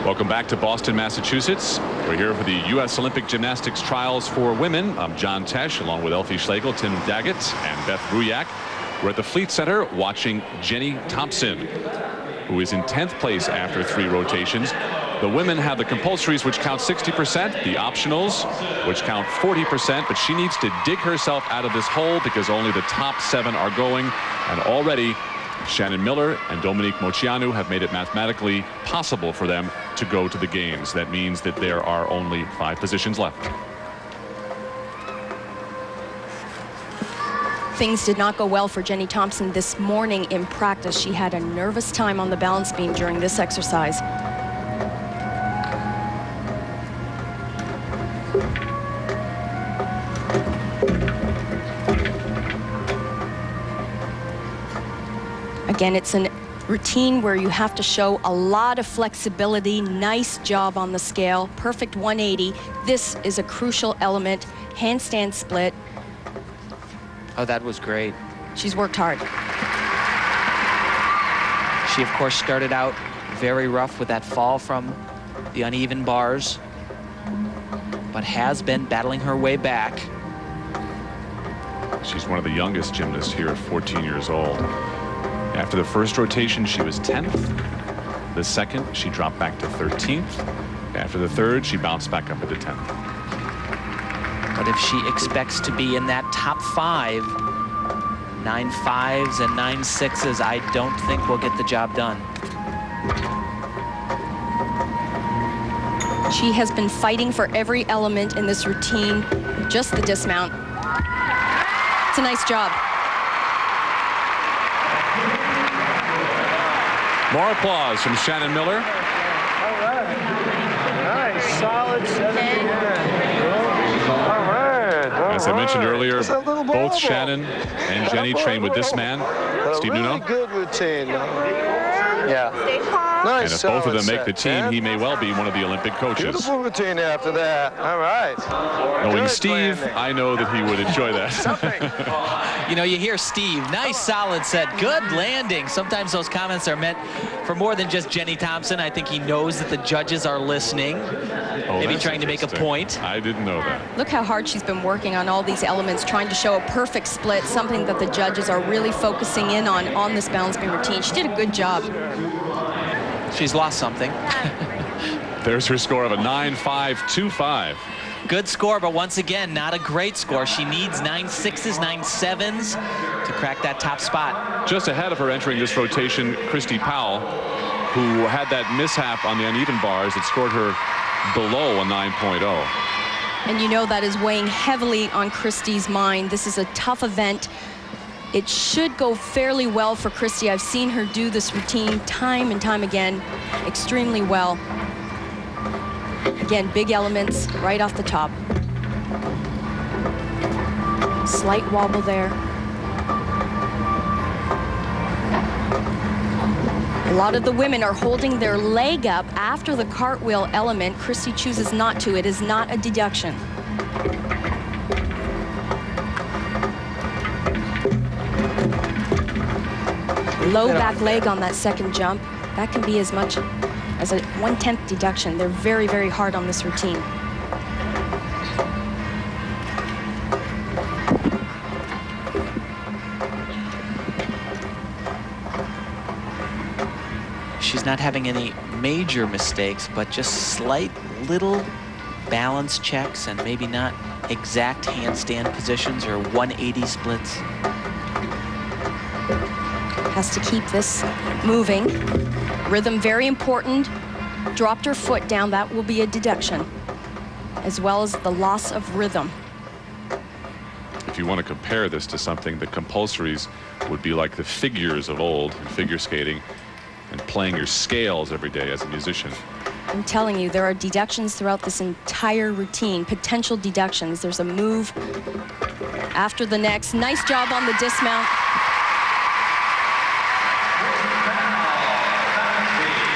Welcome back to Boston, Massachusetts. We're here for the U.S. Olympic Gymnastics Trials for Women. I'm John Tesh, along with Elfie Schlegel, Tim Daggett, and Beth Ruyak. We're at the Fleet Center watching Jennie Thompson, who is in 10th place after 3 rotations. The women have the compulsories, which count 60%, the optionals, which count 40%, but she needs to dig herself out of this hole because only the top 7 are going, and already Shannon Miller and Dominique Moceanu have made it mathematically possible for them to go to the games. That means that there are only 5 positions left. Things did not go well for Jennie Thompson this morning in practice. She had a nervous time on the balance beam during this exercise. Again, it's a routine where you have to show a lot of flexibility. Nice job on the scale. Perfect 180. This is a crucial element. Handstand split. Oh, that was great. She's worked hard. She, of course, started out very rough with that fall from the uneven bars, but has been battling her way back. She's one of the youngest gymnasts here at 14 years old. After the first rotation, she was 10th. The second, she dropped back to 13th. After the third, she bounced back up into 10th. But if she expects to be in that top 5, 9 5s and 9 6s, I don't think we'll get the job done. She has been fighting for every element in this routine, just the dismount. It's a nice job. More applause from Shannon Miller. All right. Nice, solid 7. All right. As I mentioned earlier, both Shannon and Jennie train with this man, Steve Nuno. Good routine. Yeah. Nice. And if both of them make the team, he may well be one of the Olympic coaches. Beautiful routine after that. All right. Knowing Steve, I know that he would enjoy that. You know, you hear Steve, nice solid set, good landing. Sometimes those comments are meant for more than just Jennie Thompson. I think he knows that the judges are listening, maybe trying to make a point. I didn't know that. Look how hard she's been working on all these elements, trying to show a perfect split, something that the judges are really focusing in on this balance beam routine. She did a good job. She's lost something. There's her score of a 9.525. Good score, but once again, not a great score. She needs 9 6s, 9 7s to crack that top spot. Just ahead of her entering this rotation, Kristy Powell, who had that mishap on the uneven bars that scored her below a 9.0. And you know that is weighing heavily on Kristy's mind. This is a tough event. It should go fairly well for Kristy. I've seen her do this routine time and time again, extremely well. Again, big elements right off the top. Slight wobble there. A lot of the women are holding their leg up after the cartwheel element. Kristy chooses not to. It is not a deduction. Low back leg on that second jump. That can be as much as a 1/10 deduction. They're very, very hard on this routine. She's not having any major mistakes, but just slight little balance checks and maybe not exact handstand positions or 180 splits. Has to keep this moving. Rhythm very important. Dropped her foot down, that will be a deduction, as well as the loss of rhythm. If you want to compare this to something, the compulsories would be like the figures of old in figure skating and playing your scales every day as a musician. I'm telling you, there are deductions throughout this entire routine, potential deductions. There's a move after the next. Nice job on the dismount.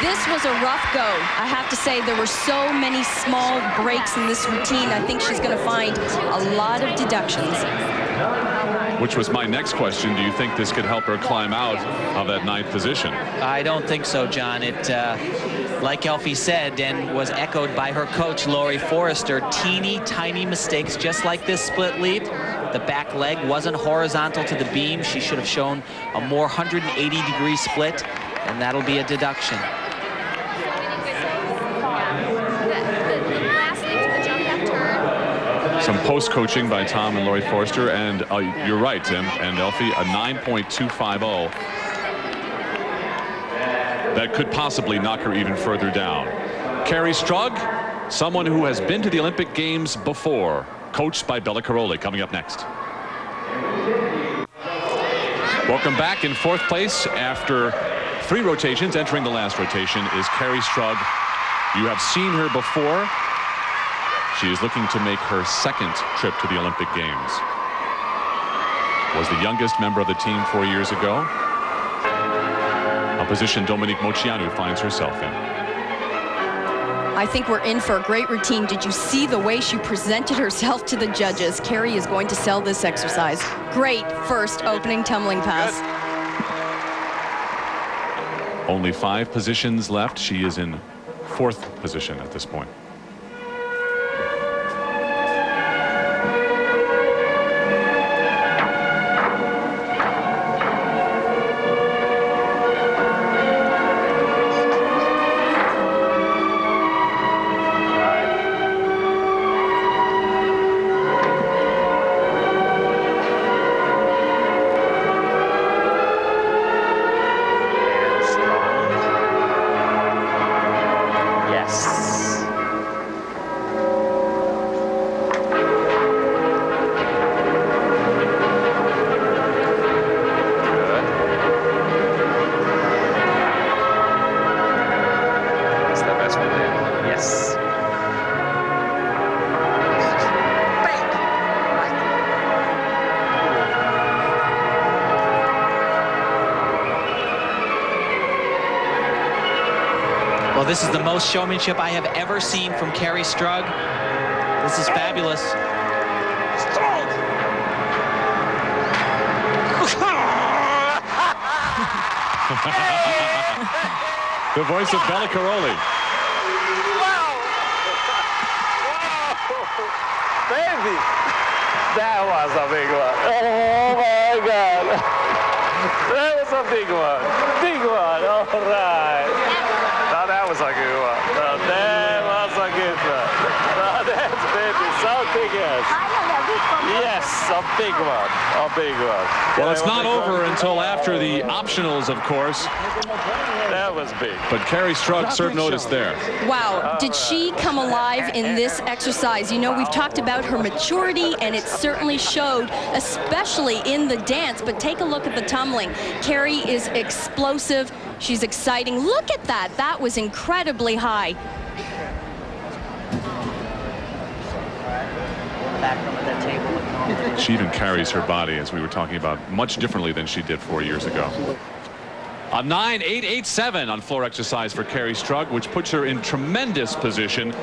This was a rough go. I have to say, there were so many small breaks in this routine. I think she's going to find a lot of deductions. Which was my next question. Do you think this could help her climb out of that 9th position? I don't think so, John. Like Elfie said, and was echoed by her coach, Lori Forrester, teeny tiny mistakes just like this split lead. The back leg wasn't horizontal to the beam. She should have shown a more 180-degree split, and that'll be a deduction. Some post-coaching by Tom and Lori Forrester, and you're right, Tim and Elfie, a 9.250. That could possibly knock her even further down. Kerri Strug, someone who has been to the Olympic Games before, coached by Bella Caroli, coming up next. Welcome back. In fourth place after 3 rotations. Entering the last rotation is Kerri Strug. You have seen her before. She is looking to make her second trip to the Olympic Games. Was the youngest member of the team 4 years ago. A position Dominique Moceanu finds herself in. I think we're in for a great routine. Did you see the way she presented herself to the judges? Kerri is going to sell this exercise. Great first opening tumbling pass. Only 5 positions left. She is in 4th position at this point. Well, this is the most showmanship I have ever seen from Kerri Strug. This is fabulous. The voice of Bella Caroli. Wow! Baby! That was a big one. Oh my God! That was a big one. Big one. All right. Now that was a good one. Now that was a good one. Now that's baby. Something else. Yes, a big one. A big one. Well, it's not over until after the optionals, of course. That was big. But Kerri Strug served notice there. Wow, did she come alive in this exercise? You know, we've talked about her maturity, and it certainly showed, especially in the dance. But take a look at the tumbling. Kerri is explosive. She's exciting. Look at that. That was incredibly high. She even carries her body, as we were talking about, much differently than she did 4 years ago. A 9.887 on floor exercise for Kerri Strug, which puts her in tremendous position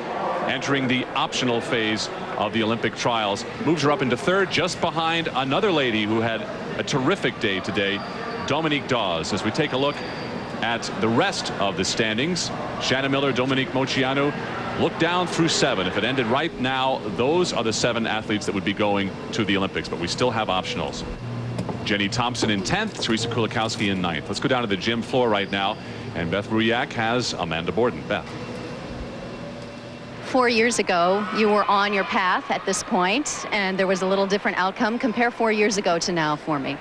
entering the optional phase of the Olympic trials. Moves her up into 3rd, just behind another lady who had a terrific day today, Dominique Dawes. As we take a look at the rest of the standings, Shannon Miller, Dominique Moceanu, look down through 7. If it ended right now, those are the 7 athletes that would be going to the Olympics, but we still have optionals. Jennie Thompson in 10th, Teresa Kulikowski in 9th. Let's go down to the gym floor right now, and Beth Ruyak has Amanda Borden. Beth. 4 years ago, you were on your path at this point, and there was a little different outcome. Compare 4 years ago to now for me.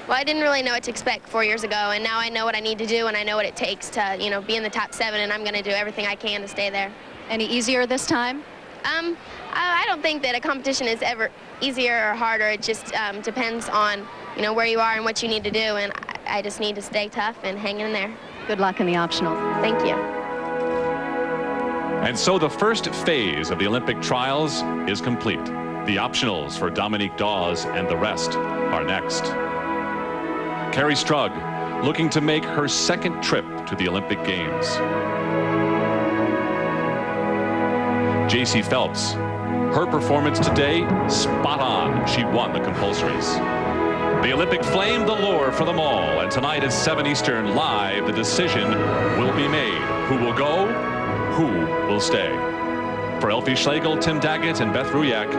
Well, I didn't really know what to expect 4 years ago, and now I know what I need to do, and I know what it takes to, you know, be in the top 7, and I'm going to do everything I can to stay there. Any easier this time? I don't think that a competition is ever easier or harder. It just depends on, you know, where you are and what you need to do, and I just need to stay tough and hang in there. Good luck in the optionals. Thank you. And so the first phase of the Olympic trials is complete. The optionals for Dominique Dawes and the rest are next. Kerri Strug looking to make her second trip to the Olympic Games. J.C. Phelps, her performance today, spot on. She won the compulsories. The Olympic flame, the lure for them all. And tonight at 7 Eastern, live, the decision will be made. Who will go? Who will stay? For Elfie Schlegel, Tim Daggett, and Beth Ruyak,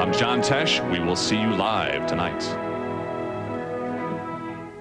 I'm John Tesh. We will see you live tonight.